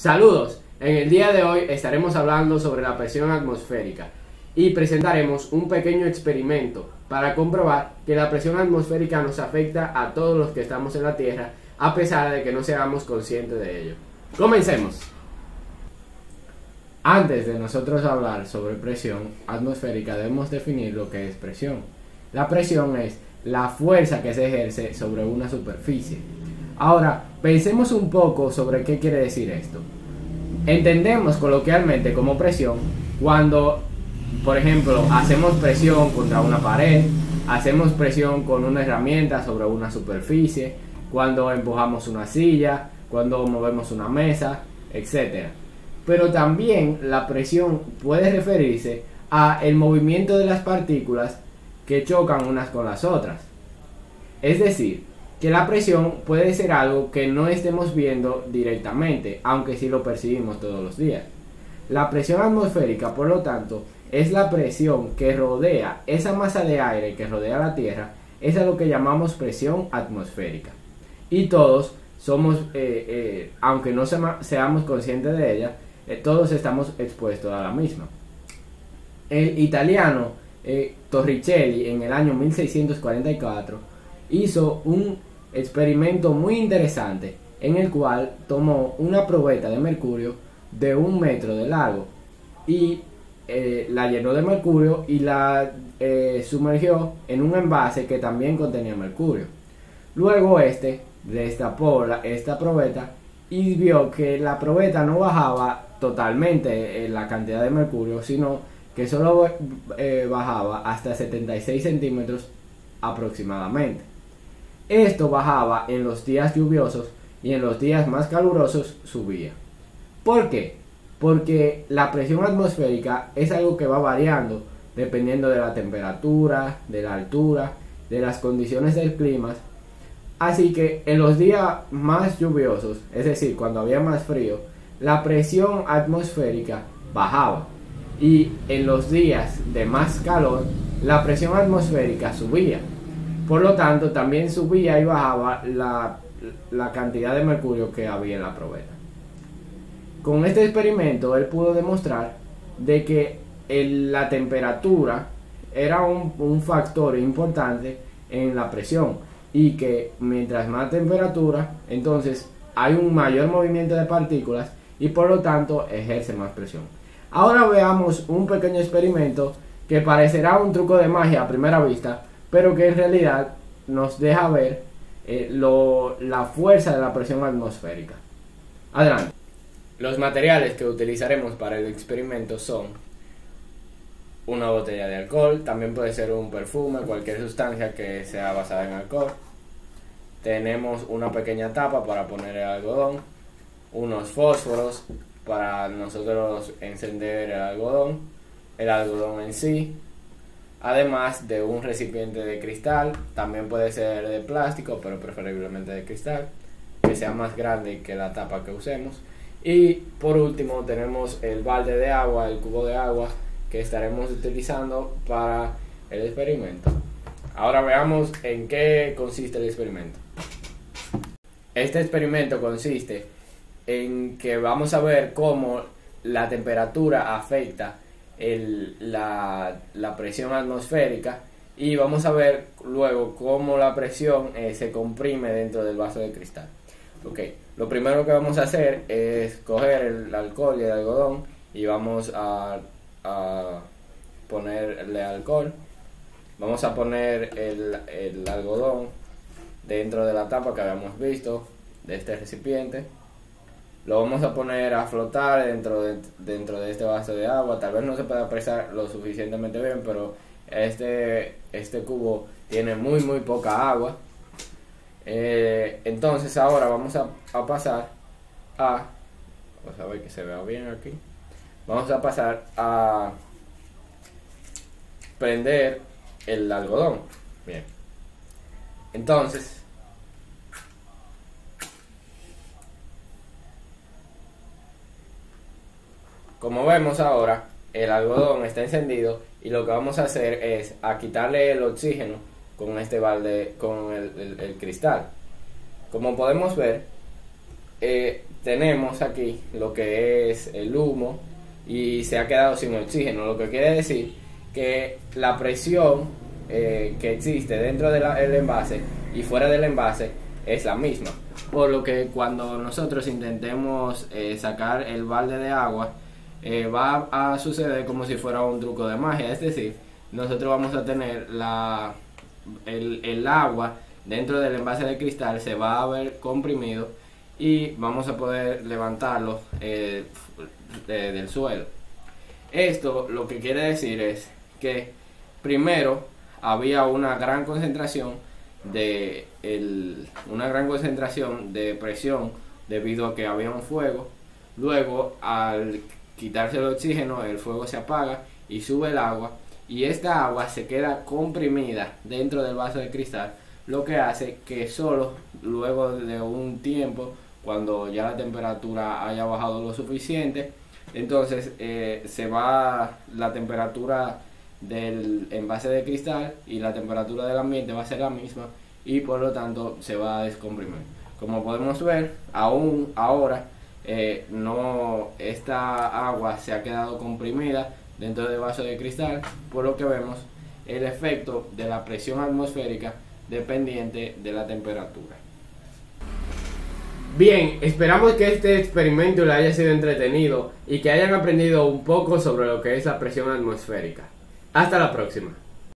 Saludos, en el día de hoy estaremos hablando sobre la presión atmosférica y presentaremos un pequeño experimento para comprobar que la presión atmosférica nos afecta a todos los que estamos en la Tierra a pesar de que no seamos conscientes de ello. Comencemos. Antes de nosotros hablar sobre presión atmosférica debemos definir lo que es presión. La presión es la fuerza que se ejerce sobre una superficie. Ahora, pensemos un poco sobre qué quiere decir esto. Entendemos coloquialmente como presión cuando, por ejemplo, hacemos presión contra una pared, hacemos presión con una herramienta sobre una superficie, cuando empujamos una silla, cuando movemos una mesa, etc. Pero también la presión puede referirse a el movimiento de las partículas que chocan unas con las otras. Es decir, que la presión puede ser algo que no estemos viendo directamente, aunque sí lo percibimos todos los días. La presión atmosférica, por lo tanto, es la presión que rodea esa masa de aire que rodea la Tierra, es a lo que llamamos presión atmosférica. Y todos somos, aunque no seamos conscientes de ella, todos estamos expuestos a la misma. El italiano Torricelli en el año 1644 hizo un experimento muy interesante en el cual tomó una probeta de mercurio de 1 metro de largo y la llenó de mercurio y la sumergió en un envase que también contenía mercurio. Luego destapó esta probeta y vio que la probeta no bajaba totalmente la cantidad de mercurio, sino que solo bajaba hasta 76 centímetros aproximadamente. Esto bajaba en los días lluviosos y en los días más calurosos subía. ¿Por qué? Porque la presión atmosférica es algo que va variando dependiendo de la temperatura, de la altura, de las condiciones del clima. Así que en los días más lluviosos, es decir, cuando había más frío, la presión atmosférica bajaba. Y en los días de más calor, la presión atmosférica subía. Por lo tanto, también subía y bajaba la cantidad de mercurio que había en la probeta. Con este experimento, él pudo demostrar de que la temperatura era un factor importante en la presión y que mientras más temperatura, entonces hay un mayor movimiento de partículas y por lo tanto ejerce más presión. Ahora veamos un pequeño experimento que parecerá un truco de magia a primera vista, pero que en realidad nos deja ver la fuerza de la presión atmosférica. Adelante. Los materiales que utilizaremos para el experimento son una botella de alcohol, también puede ser un perfume, cualquier sustancia que sea basada en alcohol. Tenemos una pequeña tapa para poner el algodón, unos fósforos para nosotros encender el algodón en sí, además de un recipiente de cristal, también puede ser de plástico, pero preferiblemente de cristal, que sea más grande que la tapa que usemos. Y por último tenemos el balde de agua, el cubo de agua que estaremos utilizando para el experimento. Ahora veamos en qué consiste el experimento. Este experimento consiste en que vamos a ver cómo la temperatura afecta la presión atmosférica y vamos a ver luego cómo la presión se comprime dentro del vaso de cristal. Lo primero que vamos a hacer es coger el alcohol y el algodón y vamos a ponerle alcohol. Vamos a poner el algodón dentro de la tapa que habíamos visto de este recipiente. Lo vamos a poner a flotar dentro de este vaso de agua. Tal vez no se pueda apresar lo suficientemente bien, pero este cubo tiene muy poca agua. Entonces ahora vamos a pasar a... Vamos a ver que se vea bien aquí. Vamos a pasar a prender el algodón. Bien. Entonces como vemos ahora, el algodón está encendido y lo que vamos a hacer es a quitarle el oxígeno con este balde, con el cristal. Como podemos ver, tenemos aquí lo que es el humo y se ha quedado sin oxígeno, lo que quiere decir que la presión que existe dentro del envase y fuera del envase es la misma, por lo que cuando nosotros intentemos sacar el balde de agua, va a suceder como si fuera un truco de magia, es decir, nosotros vamos a tener el agua dentro del envase de cristal, se va a ver comprimido y vamos a poder levantarlo del suelo. Esto lo que quiere decir es que primero había una gran concentración de presión debido a que había un fuego. Luego, al quitarse el oxígeno, el fuego se apaga y sube el agua, y esta agua se queda comprimida dentro del vaso de cristal, lo que hace que solo luego de un tiempo, cuando ya la temperatura haya bajado lo suficiente, entonces se va la temperatura del envase de cristal y la temperatura del ambiente va a ser la misma, y por lo tanto se va a descomprimir. Como podemos ver, aún ahora esta agua se ha quedado comprimida dentro del vaso de cristal, por lo que vemos el efecto de la presión atmosférica dependiente de la temperatura. Bien, esperamos que este experimento les haya sido entretenido y que hayan aprendido un poco sobre lo que es la presión atmosférica. Hasta la próxima.